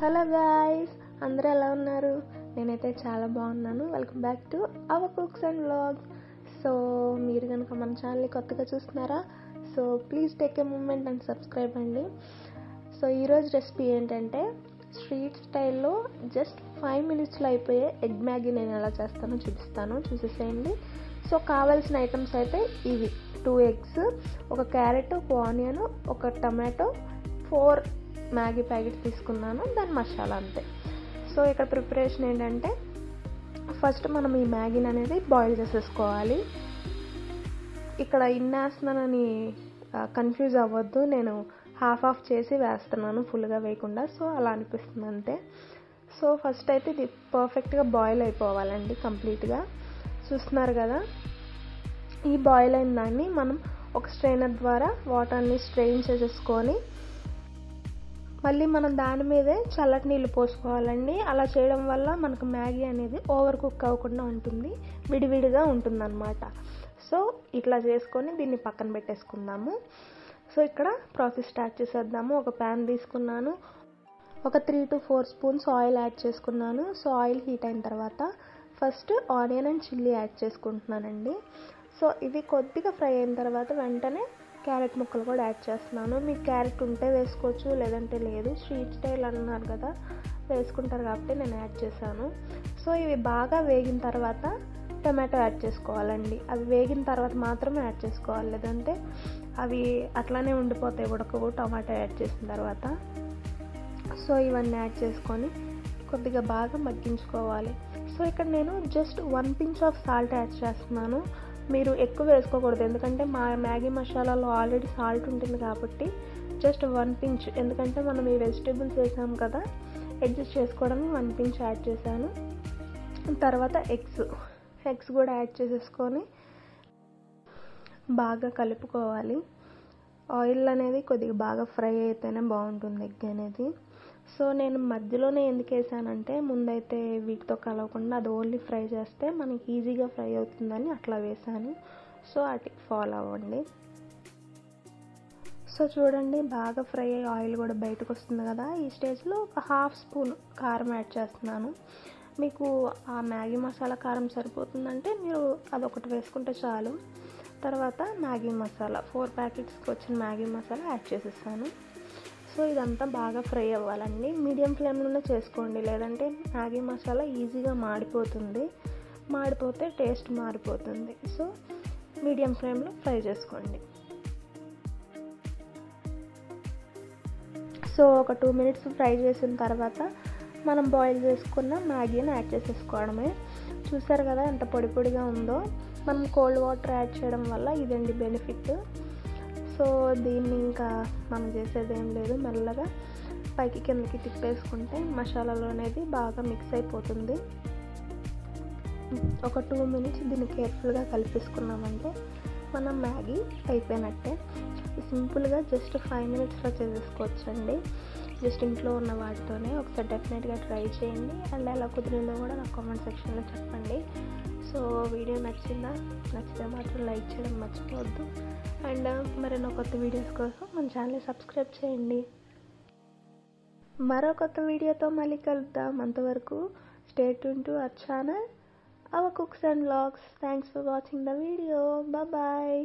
Hello guys, అందరూ ఎలా ఉన్నారు? నేనైతే చాలా బాగున్నాను. Welcome back to our cooks and vlogs. So మీరు కనుక మన ఛానల్ని కొత్తగా చూస్తున్నారా? So please take a moment and subscribe అండి. సో ఈరోజు రెసిపీ ఏంటంటే స్ట్రీట్ స్టైల్లో జస్ట్ 5 minutesలో అయిపోయే ఎగ్ మ్యాగీ నేను ఎలా చేస్తానో చూసేసేయండి. సో కావాల్సిన ఐటమ్స్ అయితే ఇవి: 2 eggs, ఒక క్యారెట్, ఒక ఆనియన్, ఒక టమాటో, 4 మ్యాగీ ప్యాకెట్స్ తీసుకున్నాను, దాని మసాలా అంతే. సో ఇక్కడ ప్రిపరేషన్ ఏంటంటే ఫస్ట్ మనం ఈ మ్యాగీని అనేది బాయిల్ చేసేసుకోవాలి. ఇక్కడ ఇన్ని వేస్తున్నానని కన్ఫ్యూజ్ అవ్వద్దు, నేను హాఫ్ చేసి వేస్తున్నాను, ఫుల్గా వేయకుండా. సో అలా అనిపిస్తుంది అంతే. సో ఫస్ట్ అయితే ఇది పర్ఫెక్ట్గా బాయిల్ అయిపోవాలండి, కంప్లీట్గా. చూస్తున్నారు కదా, ఈ బాయిల్ అయిన దాన్ని మనం ఒక స్ట్రైనర్ ద్వారా వాటర్ని స్ట్రెయిన్ చేసేసుకొని మళ్ళీ మనం దాని మీదే చల్లటి నీళ్ళు పోసుకోవాలండి. అలా చేయడం వల్ల మనకు మ్యాగీ అనేది ఓవర్ కుక్ అవ్వకుండా ఉంటుంది, విడివిడిగా ఉంటుందన్నమాట. సో ఇట్లా చేసుకొని దీన్ని పక్కన పెట్టేసుకుందాము. సో ఇక్కడ ప్రాసెస్ స్టార్ట్ చేసేద్దాము. ఒక ప్యాన్ తీసుకున్నాను, ఒక 3 to 4 స్పూన్స్ ఆయిల్ యాడ్ చేసుకున్నాను. సో ఆయిల్ హీట్ అయిన తర్వాత first onion and chilli add చేసుకుంటున్నానండి. సో ఇవి కొద్దిగా ఫ్రై అయిన తర్వాత వెంటనే క్యారెట్ ముక్కలు కూడా యాడ్ చేస్తున్నాను. మీకు క్యారెట్ ఉంటే వేసుకోవచ్చు, లేదంటే లేదు. స్ట్రీట్ స్టైల్ అన్నారు కదా, వేసుకుంటారు కాబట్టి నేను యాడ్ చేశాను. సో ఇవి బాగా వేగిన తర్వాత టమాటో యాడ్ చేసుకోవాలండి. అవి వేగిన తర్వాత మాత్రమే యాడ్ చేసుకోవాలి, లేదంటే అవి అట్లానే ఉండిపోతాయి ఉడకవు టమాటో యాడ్ చేసిన తర్వాత. సో ఇవన్నీ యాడ్ చేసుకొని కొద్దిగా బాగా మగ్గించుకోవాలి. సో ఇక్కడ నేను just 1 pinch of salt add చేస్తున్నాను. మీరు ఎక్కువ వేసుకోకూడదు, ఎందుకంటే మా మ్యాగీ మసాలాలో ఆల్రెడీ సాల్ట్ ఉంటుంది కాబట్టి జస్ట్ 1 pinch. ఎందుకంటే మనం ఈ వెజిటేబుల్స్ వేసాం కదా, అడ్జస్ట్ చేసుకోవడానికి 1 pinch యాడ్ చేశాను. తర్వాత ఎగ్స్ కూడా యాడ్ చేసేసుకొని బాగా కలుపుకోవాలి. ఆయిల్ అనేది కొద్దిగా బాగా ఫ్రై అయితేనే బాగుంటుంది ఎగ్ అనేది. సో నేను మధ్యలోనే ఎందుకు వేసానంటే ముందైతే వీటితో కలవకుండా అది ఓన్లీ ఫ్రై చేస్తే మనకి ఈజీగా ఫ్రై అవుతుందని అట్లా వేసాను. సో అటు ఫాలో అవ్వండి. సో చూడండి, బాగా ఫ్రై అయ్యి ఆయిల్ కూడా బయటకు వస్తుంది కదా. ఈ స్టేజ్లో ఒక 1/2 స్పూన్ కారం యాడ్ చేస్తున్నాను. మీకు ఆ మ్యాగీ మసాలా కారం సరిపోతుందంటే మీరు అదొకటి వేసుకుంటే చాలు. తర్వాత మ్యాగీ మసాలా 4 ప్యాకెట్స్కి వచ్చిన మ్యాగీ మసాలా యాడ్ చేసేసాను. సో ఇదంతా బాగా ఫ్రై అవ్వాలండి. మీడియం ఫ్లేమ్లోనే చేసుకోండి, లేదంటే మ్యాగీ మసాలా ఈజీగా మాడిపోతే టేస్ట్ మారిపోతుంది. సో మీడియం ఫ్లేమ్లో ఫ్రై చేసుకోండి. సో ఒక 2 minutes ఫ్రై చేసిన తర్వాత మనం బాయిల్ చేసుకున్న మ్యాగీని యాడ్ చేసేసుకోవడమే. చూసారు కదా ఎంత పొడి పొడిగా ఉందో. మనం కోల్డ్ వాటర్ యాడ్ చేయడం వల్ల ఇదండి బెనిఫిట్. సో దీన్ని ఇంకా మనం చేసేది ఏం లేదు, మెల్లగా పైకి కిందకి తిప్పేసుకుంటే మసాలాలో అనేది బాగా మిక్స్ అయిపోతుంది. ఒక 2 minutes దీన్ని కేర్ఫుల్గా కలిపేసుకున్నామంటే మనం మ్యాగీ అయిపోయినట్టే. సింపుల్గా జస్ట్ 5 minutesలో చేసేసుకోవచ్చండి, జస్ట్ ఇంట్లో ఉన్న వాటితోనే. ఒకసారి డెఫినెట్గా ట్రై చేయండి, అండ్ ఎలా కుదిరిందో కూడా నాకు కామెంట్ సెక్షన్లో చెప్పండి. సో వీడియో నచ్చితే మాత్రం లైక్ చేయడం మర్చిపోవద్దు. అండ్ మరిన్నో కొత్త వీడియోస్ కోసం మన ఛానల్ని సబ్స్క్రైబ్ చేయండి. మరో కొత్త వీడియోతో మళ్ళీ కలుద్దాం. అంతవరకు stay tune to our channel, our cooks and vlogs. Thanks for watching the video. Bye.